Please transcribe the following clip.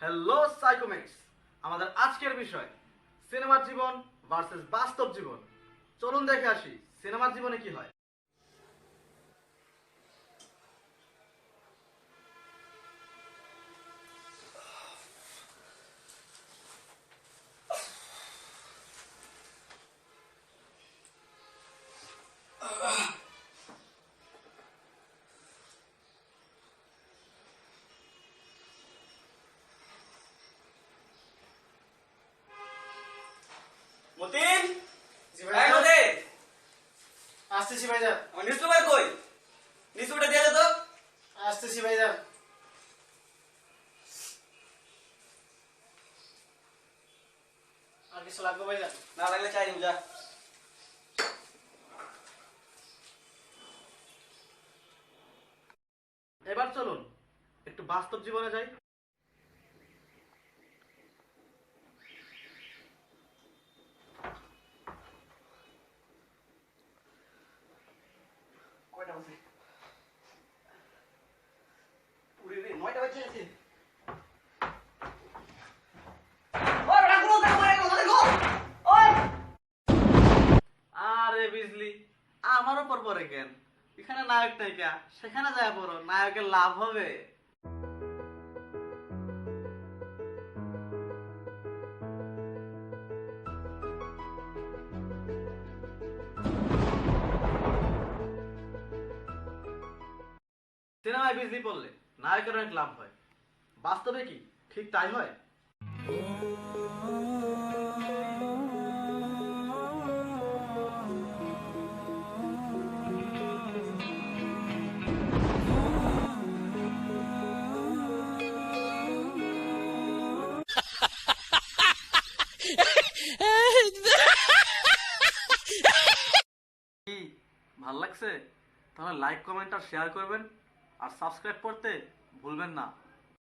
Hello সাইকোমেক্স, আমাদের আজকের বিষয় সিনেমার জীবন ভার্সেস বাস্তব জীবন। চলুন দেখে আসি সিনেমার জীবনে কি হয়। মতিন, জি এই ভাই, মতিন, আসতেছি ভাইজান। আমার নিউজপেপার কই? নিউজপেপারটা দিয়ে দে তো। আসতেছি ভাইজান। আর কিছু লাগবে ভাইজান? না লাগলে চাই নিব যা। এবার চলুন একটু বাস্তব জীবনে যাই। কয়টা বাজে? উরে রে, 9টা বাজে গেছে। ওই বেটা গোল দে, গোল, গোল। ওই আরে বিজলি, আমার উপর পরে কেন? এখানে নায়ক নায়িকা, সেখানে যায় পড়ো, নায়কের লাভ হবে। সিনেমায় বিজলি পড়লে নায়কের অনেক লাভ হয়, বাস্তবে কি ঠিক তাই হয়? কি ভালো লাগছে? তাহলে লাইক, কমেন্ট আর শেয়ার করবেন, আর সাবস্ক্রাইব করতে ভুলবেন না।